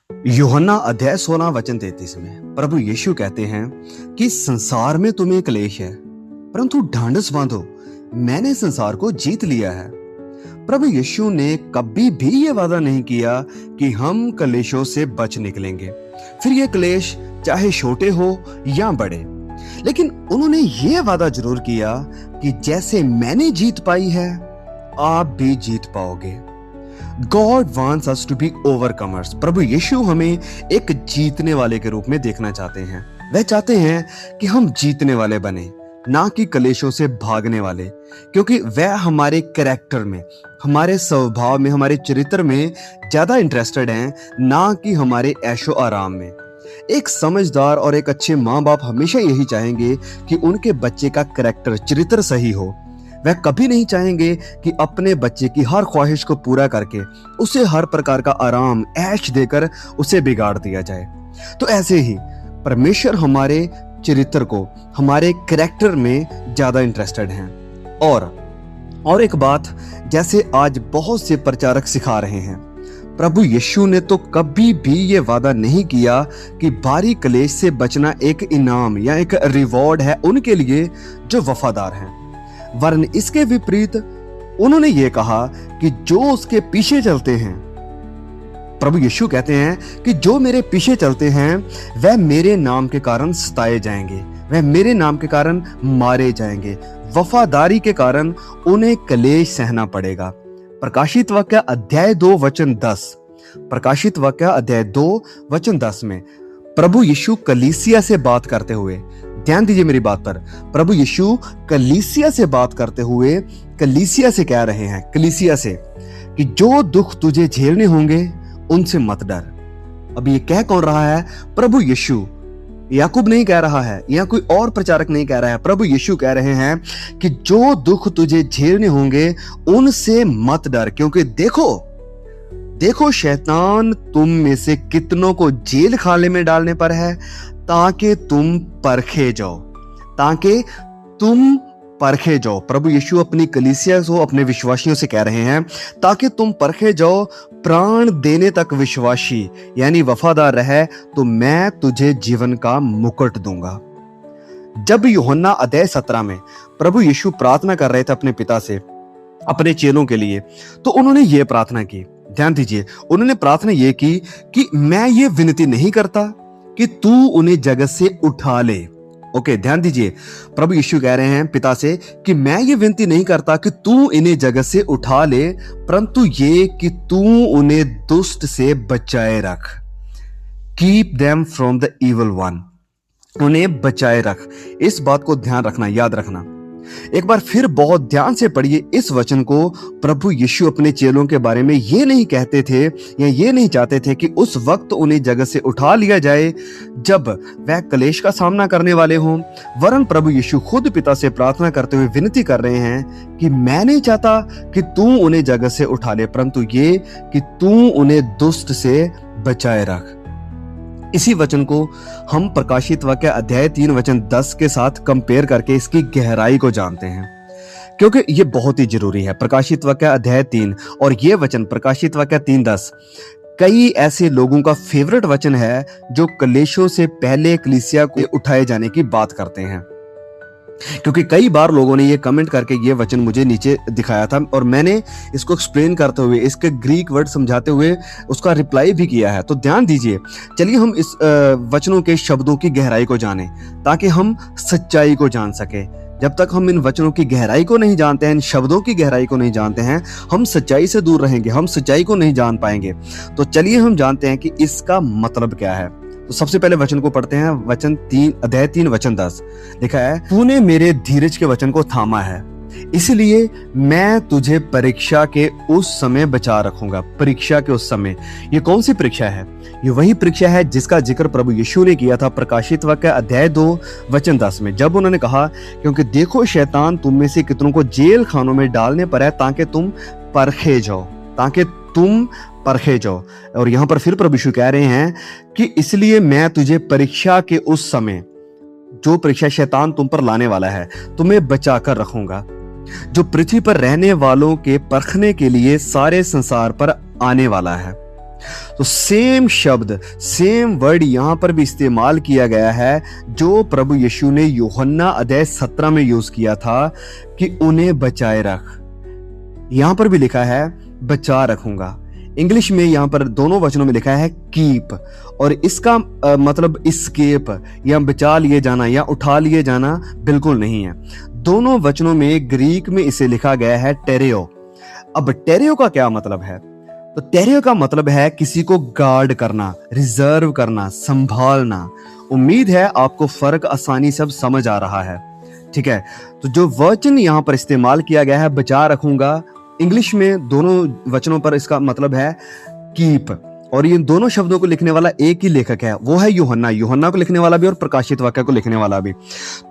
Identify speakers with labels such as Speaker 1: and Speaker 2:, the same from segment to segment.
Speaker 1: यूहन्ना अध्याय 16 वचन 33 में प्रभु यीशु कहते हैं कि संसार में तुम्हें क्लेश है, परंतु ढांढस बांधो, मैंने संसार को जीत लिया है। प्रभु यीशु ने कभी भी ये वादा नहीं किया कि हम क्लेशों से बच निकलेंगे, फिर ये क्लेश चाहे छोटे हो या बड़े। लेकिन उन्होंने ये वादा जरूर किया कि जैसे मैंने जीत पाई है, आप भी जीत पाओगे। God wants us to be overcomers। प्रभु यीशु हमें एक जीतने वाले के रूप में देखना चाहते हैं। वह चाहते हैं कि हम जीतने वाले बने, ना कि क्लेशों से भागने वाले, क्योंकि वह हमारे कैरेक्टर में, हमारे स्वभाव में, हमारे चरित्र में ज्यादा इंटरेस्टेड हैं, ना कि हमारे ऐशो आराम में। एक समझदार और एक अच्छे माँ बाप हमेशा यही चाहेंगे कि उनके बच्चे का कैरेक्टर, चरित्र सही हो। वह कभी नहीं चाहेंगे कि अपने बच्चे की हर ख्वाहिश को पूरा करके उसे हर प्रकार का आराम, ऐश देकर उसे बिगाड़ दिया जाए। तो ऐसे ही परमेश्वर हमारे चरित्र को, हमारे कैरेक्टर में ज्यादा इंटरेस्टेड हैं। और एक बात, जैसे आज बहुत से प्रचारक सिखा रहे हैं, प्रभु यीशु ने तो कभी भी ये वादा नहीं किया कि भारी क्लेश से बचना एक इनाम या एक रिवॉर्ड है उनके लिए जो वफादार हैं। वरन इसके विपरीत उन्होंने ये कहा कि जो उसके पीछे चलते हैं, प्रभु यीशु कहते हैं कि जो मेरे पीछे चलते हैं वह मेरे नाम के कारण सताए जाएंगे, वह मेरे नाम के कारण मारे जाएंगे, वफादारी के कारण उन्हें क्लेश सहना पड़ेगा। प्रकाशित वाक्य अध्याय 2 वचन 10, प्रकाशित वाक्य अध्याय 2 वचन 10 में प्रभु यीशु कलीसिया से बात करते हुए, ध्यान दीजिए मेरी बात पर, प्रभु यीशु कलीसिया से बात करते हुए कलीसिया से कह रहे हैं, कलीसिया से, कि जो दुख तुझे झेलने होंगे उनसे मत डर। अब ये कह कौन रहा है? प्रभु यीशु। याकूब नहीं कह रहा है या कोई और प्रचारक नहीं कह रहा है, प्रभु यीशु कह रहे हैं कि जो दुख तुझे झेलने होंगे उनसे मत डर, क्योंकि देखो शैतान तुम में से कितनों को जेल खाने में डालने पर है, ताकि तुम परखे जाओ। प्रभु यीशु अपनी कलीसिया को, अपने विश्वासियों से कह रहे हैं ताकि तुम परखे जाओ, प्राण देने तक विश्वासी यानी वफादार रहे तो मैं तुझे जीवन का मुकुट दूंगा। जब यूहन्ना अध्याय 17 में प्रभु यीशु प्रार्थना कर रहे थे अपने पिता से अपने चेलों के लिए, तो उन्होंने ये प्रार्थना की, ध्यान दीजिए, उन्होंने प्रार्थना ये की कि मैं ये विनती नहीं करता कि तू उन्हें जगत से उठा ले। ओके, ध्यान दीजिए, प्रभु यीशु कह रहे हैं पिता से कि मैं ये विनती नहीं करता कि तू इन्हें जगत से उठा ले, परंतु ये कि तू उन्हें दुष्ट से बचाए रख। Keep them from the evil one, उन्हें बचाए रख। इस बात को ध्यान रखना, याद रखना। एक बार फिर बहुत ध्यान से पढ़िए इस वचन को। प्रभु यीशु अपने चेलों के बारे में ये नहीं कहते थे या ये नहीं चाहते थे कि उस वक्त उन्हें जगत से उठा लिया जाए जब वह क्लेश का सामना करने वाले हों, वरन प्रभु यीशु खुद पिता से प्रार्थना करते हुए विनती कर रहे हैं कि मैं नहीं चाहता कि तू उन्हें जगत से उठा ले, परंतु ये कि तू उन्हें दुष्ट से बचाए रख। इसी वचन को हम प्रकाशित वाक्य अध्याय 3 वचन 10 के साथ कंपेयर करके इसकी गहराई को जानते हैं, क्योंकि ये बहुत ही जरूरी है। प्रकाशित वाक्य अध्याय 3 और ये वचन प्रकाशित वाक्य 3:10 कई ऐसे लोगों का फेवरेट वचन है जो क्लेशों से पहले कलीसिया को उठाए जाने की बात करते हैं। क्योंकि कई बार लोगों ने ये कमेंट करके ये वचन मुझे नीचे दिखाया था और मैंने इसको एक्सप्लेन करते हुए, इसके ग्रीक वर्ड समझाते हुए उसका रिप्लाई भी किया है। तो ध्यान दीजिए, चलिए हम इस वचनों के शब्दों की गहराई को जानें ताकि हम सच्चाई को जान सके। जब तक हम इन वचनों की गहराई को नहीं जानते हैं, इन शब्दों की गहराई को नहीं जानते हैं, हम सच्चाई से दूर रहेंगे, हम सच्चाई को नहीं जान पाएंगे। तो चलिए हम जानते हैं कि इसका मतलब क्या है। तो सबसे पहले वचन को पढ़ते हैं, वचन 3 अध्याय 3 वचन 10 लिखा है, तूने मेरे धीरज के वचन को थामा है, इसलिए मैं तुझे परीक्षा के उस समय बचा रखूंगा। परीक्षा के उस समय, ये कौन सी परीक्षा है? ये वही परीक्षा है जिसका जिक्र प्रभु यीशु ने किया था प्रकाशित वाक्य अध्याय 2 वचन 10 में, जब उन्होंने कहा, क्योंकि देखो शैतान तुम में से कितनों को जेल खानों में डालने पर है ताकि तुम परखे जाओ। और यहां पर फिर प्रभु यीशु कह रहे हैं कि इसलिए मैं तुझे परीक्षा के उस समय, जो परीक्षा शैतान तुम पर लाने वाला है, तुम्हें बचा कर रखूंगा, जो पृथ्वी पर रहने वालों के परखने के लिए सारे संसार पर आने वाला है। तो सेम शब्द, सेम वर्ड यहां पर भी इस्तेमाल किया गया है जो प्रभु यीशु ने यूहन्ना अध्याय 17 में यूज किया था कि उन्हें बचाए रख। यहां पर भी लिखा है बचा रखूंगा। इंग्लिश में यहां पर दोनों वचनों में लिखा है कीप, और इसका मतलब इस्केप या बचा लिए जाना या उठा लिए जाना बिल्कुल नहीं है। दोनों वचनों में ग्रीक में इसे लिखा गया है टेरेओ। अब टेरेओ का क्या मतलब है? तो टेरेओ का मतलब है किसी को गार्ड करना, रिजर्व करना, संभालना। उम्मीद है आपको फर्क आसानी से अब समझ आ रहा है। ठीक है, तो जो वचन यहां पर इस्तेमाल किया गया है बचा रखूंगा, इंग्लिश में दोनों वचनों पर इसका मतलब है कीप, और ये दोनों शब्दों को लिखने वाला एक ही लेखक है, वो है यूहन्ना। यूहन्ना को लिखने वाला भी और प्रकाशित वाक्य को लिखने वाला भी।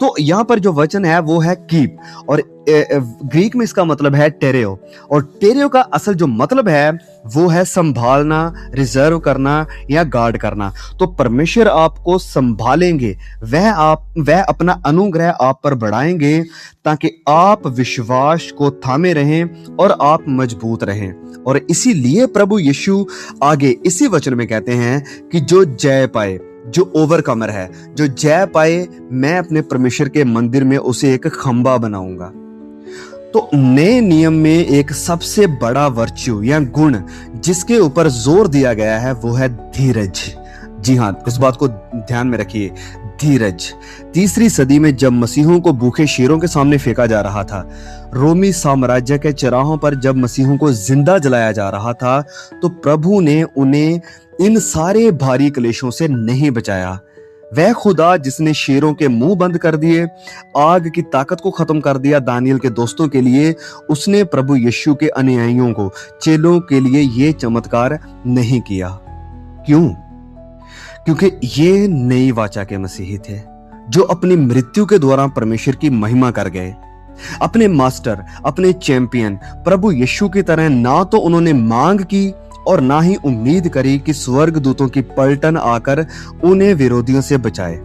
Speaker 1: तो यहाँ पर जो वचन है वो है कीप, और ग्रीक में इसका मतलब है टेरेओ, और टेरेओ का असल जो मतलब है वो है संभालना, रिजर्व करना या गार्ड करना। तो परमेश्वर आपको संभालेंगे, वह अपना अनुग्रह आप पर बढ़ाएंगे ताकि आप विश्वास को थामे रहें और आप मजबूत रहें। और इसीलिए प्रभु यीशु आगे इसी वचन में कहते हैं कि जो जय पाए, जो ओवरकमर है, जो जय पाए, मैं अपने परमेश्वर के मंदिर में उसे एक खंबा बनाऊंगा। तो नए नियम में एक सबसे बड़ा वर्च्यू या गुण जिसके ऊपर जोर दिया गया है वो है धीरज। जी हाँ, इस बात को ध्यान में रखिए, धीरज। तीसरी सदी में जब मसीहों को भूखे शेरों के सामने फेंका जा रहा था, रोमी साम्राज्य के चौराहों पर जब मसीहों को जिंदा जलाया जा रहा था, तो प्रभु ने उन्हें इन सारे भारी क्लेशों से नहीं बचाया। वह खुदा जिसने शेरों के मुंह बंद कर दिए, आग की ताकत को खत्म कर दिया दानियल के दोस्तों के लिए, उसने प्रभु यीशु के अनुयायियों को, चेलों के लिए ये चमत्कार नहीं किया। क्यों? क्योंकि ये नई वाचा के मसीही थे जो अपनी मृत्यु के दौरान परमेश्वर की महिमा कर गए। अपने मास्टर, अपने चैंपियन प्रभु यीशु की तरह ना तो उन्होंने मांग की और ना ही उम्मीद करी कि स्वर्ग दूतों की पलटन आकर उन्हें विरोधियों से बचाए।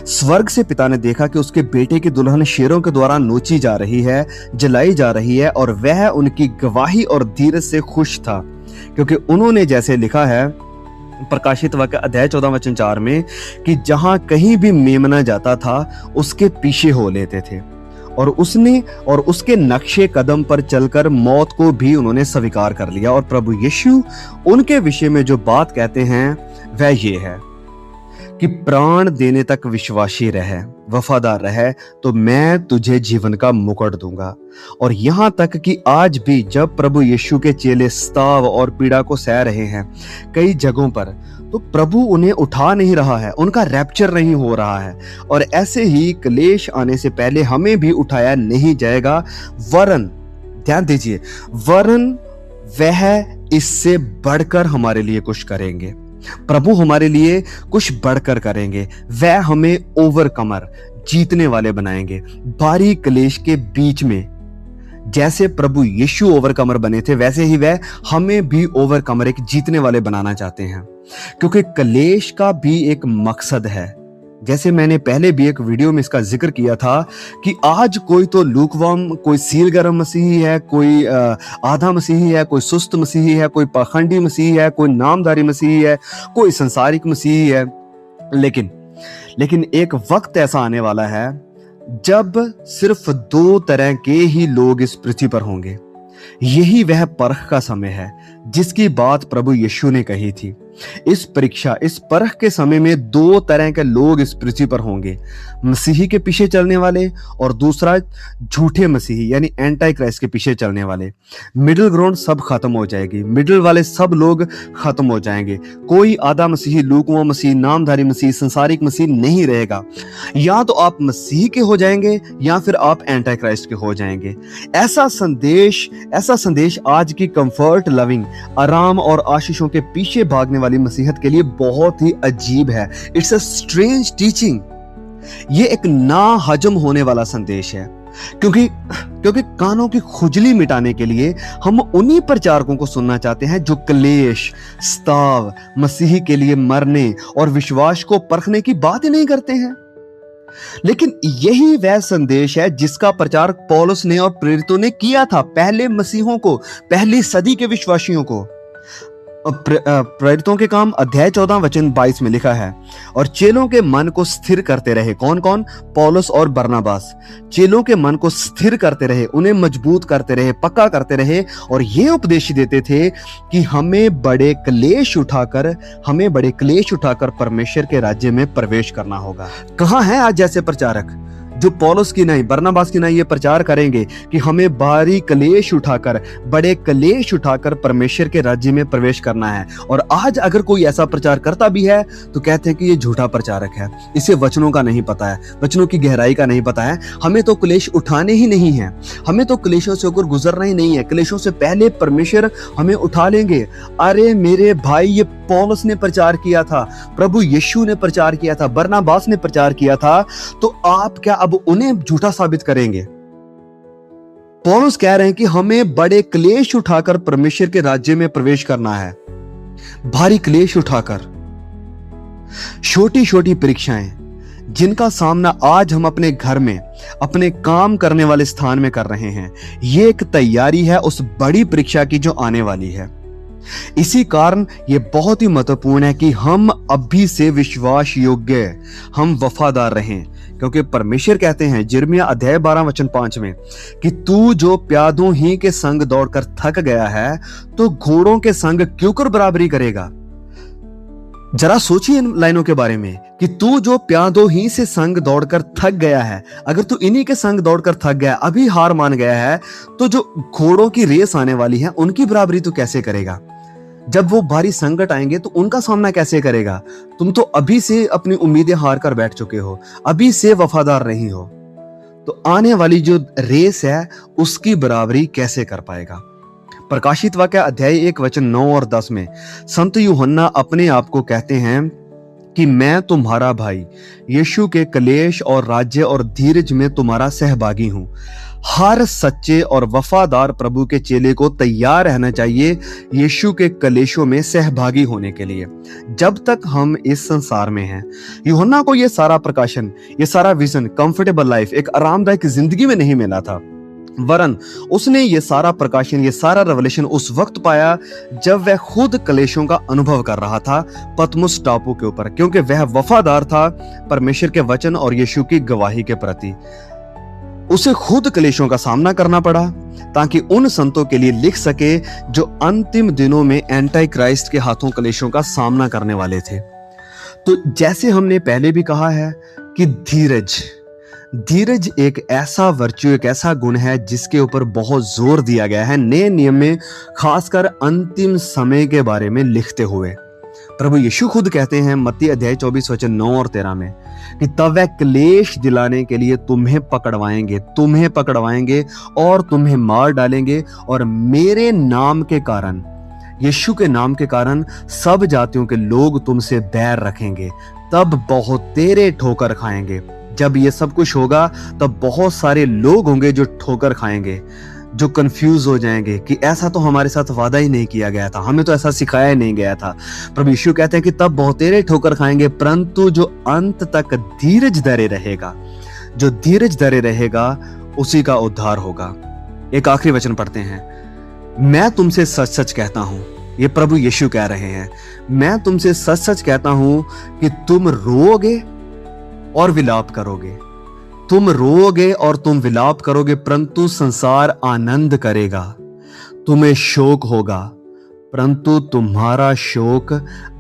Speaker 1: स्वर्ग से पिता ने देखा कि उसके बेटे की दुल्हन शेरों के द्वारा नोची जा रही है, जलाई जा रही है, और वह उनकी गवाही और धीरज से खुश था, क्योंकि उन्होंने जैसे लिखा है प्रकाशित वाक्य अध्याय 14 वचन 4 में कि जहां कहीं भी मेमना जाता था उसके पीछे हो लेते थे, और उसके नक्शे कदम पर चलकर मौत को भी उन्होंने स्वीकार कर लिया। और प्रभु यीशु उनके विषय में जो बात कहते हैं वह ये है कि प्राण देने तक विश्वासी रहे, वफादार रहे, तो मैं तुझे जीवन का मुकुट दूंगा। और यहां तक कि आज भी जब प्रभु यीशु के चेले स्ताव और पीड़ा को सह रहे हैं कई जगहों पर, तो प्रभु उन्हें उठा नहीं रहा है, उनका रैप्चर नहीं हो रहा है। और ऐसे ही क्लेश आने से पहले हमें भी उठाया नहीं जाएगा, वरन ध्यान दीजिए, वरन वह इससे बढ़कर हमारे लिए कुछ करेंगे। प्रभु हमारे लिए कुछ बढ़कर करेंगे। वह हमें ओवरकमर, जीतने वाले बनाएंगे। भारी क्लेश के बीच में जैसे प्रभु यीशु ओवरकमर बने थे, वैसे ही वह हमें भी ओवरकमर, एक जीतने वाले बनाना चाहते हैं। क्योंकि क्लेश का भी एक मकसद है। जैसे मैंने पहले भी एक वीडियो में इसका जिक्र किया था कि आज कोई तो लूकवार्म, कोई सील गरम मसीही है, कोई आधा मसीही है, कोई सुस्त मसीही है, कोई पाखंडी मसीही है, कोई नामधारी मसीही है, कोई संसारिक मसीही है। लेकिन एक वक्त ऐसा आने वाला है जब सिर्फ दो तरह के ही लोग इस पृथ्वी पर होंगे। यही वह परख का समय है जिसकी बात प्रभु यीशु ने कही थी। इस परख के समय में दो तरह के लोग इस पृथ्वी पर होंगे, मसीही के पीछे चलने वाले और दूसरा झूठे मसीही यानी एंटी क्राइस्ट के पीछे चलने वाले। मिडिल ग्राउंड सब खत्म हो जाएगी, मिडिल वाले सब लोग खत्म हो जाएंगे। कोई आधा मसीही, लूकवा मसीह, नामधारी मसीह, संसारिक मसीह नहीं रहेगा। या तो आप मसीह के हो जाएंगे या फिर आप एंटी क्राइस्ट के हो जाएंगे। ऐसा संदेश आज की कंफर्ट लविंग, आराम और आशीषों के पीछे भागने वाली मसीहत के लिए बहुत ही अजीब है। It's a strange teaching. ये एक ना हजम होने वाला संदेश है, क्योंकि कानों की खुजली मिटाने के लिए हम उन्हीं प्रचारकों को सुनना चाहते हैं जो क्लेश, स्ताव, मसीही के लिए मरने और विश्वास को परखने की बात ही नहीं करते हैं। लेकिन यही वह संदेश है जिसका प्रचार पौलुस ने और प्रेरितों ने किया था पहले मसीहों को, पहली सदी के विश्वासियों को। प्रेरितों के काम अध्याय 14 वचन 22 में लिखा है, और चेलों के मन को स्थिर करते रहे। कौन कौन? पौलुस और बरनबास। चेलों के मन को स्थिर करते रहे, उन्हें मजबूत करते रहे, पक्का करते रहे, और ये उपदेश देते थे कि हमें बड़े क्लेश उठाकर परमेश्वर के राज्य में प्रवेश करना होगा। कहाँ है आज जैसे प्रचारक जो पौलुस की नहीं, बरनबास की नहीं ये प्रचार करेंगे कि हमें बड़े क्लेश उठाकर परमेश्वर के राज्य में प्रवेश करना है? और आज अगर कोई ऐसा प्रचार करता भी है तो कहते हैं कि ये झूठा प्रचारक है, इसे वचनों का नहीं पता है, वचनों की गहराई का नहीं पता है। हमें तो क्लेश उठाने ही नहीं है, हमें तो क्लेशों से होकर गुजरना ही नहीं है। क्लेशों से पहले परमेश्वर हमें उठा लेंगे। अरे मेरे भाई, ये पौलुस ने प्रचार किया था, प्रभु यीशु ने प्रचार किया था, बरनबास ने प्रचार किया था, तो आप क्या अब उन्हें झूठा साबित करेंगे? पौलुस कह रहे हैं कि हमें बड़े क्लेश उठाकर परमेश्वर के राज्य में प्रवेश करना है। भारी क्लेश उठाकर, छोटी छोटी परीक्षाएं जिनका सामना आज हम अपने घर में, अपने काम करने वाले स्थान में कर रहे हैं, ये एक तैयारी है उस बड़ी परीक्षा की जो आने वाली है। इसी कारण ये बहुत ही महत्वपूर्ण है कि हम अभी से विश्वास योग्य, हम वफादार रहें, क्योंकि परमेश्वर कहते हैं यिर्मयाह अध्याय 12 वचन 5 में कि तू जो प्यादों ही के संग दौड़कर थक गया है, तो घोड़ों के संग क्यों कर बराबरी करेगा? जरा सोचिए इन लाइनों के बारे में कि तू जो प्यादों ही से संग दौड़कर थक गया है, अगर तू इन्हीं के संग दौड़कर थक गया, अभी हार मान गया है, तो जो घोड़ों की रेस आने वाली है उनकी बराबरी तू कैसे करेगा? जब वो भारी संकट आएंगे तो उनका सामना कैसे करेगा? तुम तो अभी से अपनी उम्मीदें हार कर बैठ चुके हो, अभी से वफादार नहीं हो, तो आने वाली जो रेस है उसकी बराबरी कैसे कर पाएगा? प्रकाशित वाक्य अध्याय 1 वचन 9 और 10 में संत यूहन्ना अपने आप को कहते हैं कि मैं तुम्हारा भाई यीशु के क्लेश और राज्य और धीरज में तुम्हारा सहभागी हूं। हर सच्चे और वफादार प्रभु के चेले को तैयार रहना चाहिए यीशु के क्लेशों में सहभागी होने के लिए, जब तक हम इस संसार में हैं। यूहन्ना को यह सारा प्रकाशन, ये सारा विजन, कंफर्टेबल लाइफ, एक आरामदायक जिंदगी में नहीं मिला था, वरन उसने ये सारा प्रकाशन, ये सारा रेवलेशन उस वक्त पाया जब वह खुद क्लेशों का अनुभव कर रहा था पतमुस टापू के ऊपर, क्योंकि वह वफादार था परमेश्वर के वचन और यीशु की गवाही के प्रति। उसे खुद क्लेशों का सामना करना पड़ा ताकि उन संतों के लिए लिख सके जो अंतिम दिनों में एंटी क्राइस्ट के हाथों क्लेशों का सामना करने वाले थे। तो जैसे हमने पहले भी कहा है कि धीरज एक ऐसा वर्च्यू, एक ऐसा गुण है जिसके ऊपर बहुत जोर दिया गया है नए नियम में, खासकर अंतिम समय के बारे में लिखते हुए। प्रभु यीशु खुद कहते हैं मत्ती अध्याय 24 वचन 9 और 13 में कि तब वह क्लेश दिलाने के लिए तुम्हें पकड़वाएंगे और तुम्हें मार डालेंगे, और मेरे नाम के कारण, यीशु के नाम के कारण सब जातियों के लोग तुमसे बैर रखेंगे, तब बहुत तेरे ठोकर खाएंगे। जब ये सब कुछ होगा तब बहुत सारे लोग होंगे जो ठोकर खाएंगे, जो कंफ्यूज हो जाएंगे कि ऐसा तो हमारे साथ वादा ही नहीं किया गया था, हमें तो ऐसा सिखाया ही नहीं गया था। प्रभु यीशु कहते हैं कि तब बहुत तेरे ठोकर खाएंगे, परंतु जो अंत तक धीरज धरे रहेगा उसी का उद्धार होगा। एक आखिरी वचन पढ़ते हैं, मैं तुमसे सच सच कहता हूं, ये प्रभु यीशु कह रहे हैं, मैं तुमसे सच सच कहता हूं कि तुम रोओगे और विलाप करोगे, परंतु संसार आनंद करेगा। तुम्हें शोक होगा, परंतु तुम्हारा शोक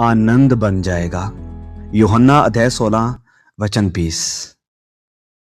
Speaker 1: आनंद बन जाएगा। यूहन्ना अध्याय 16 वचन 20।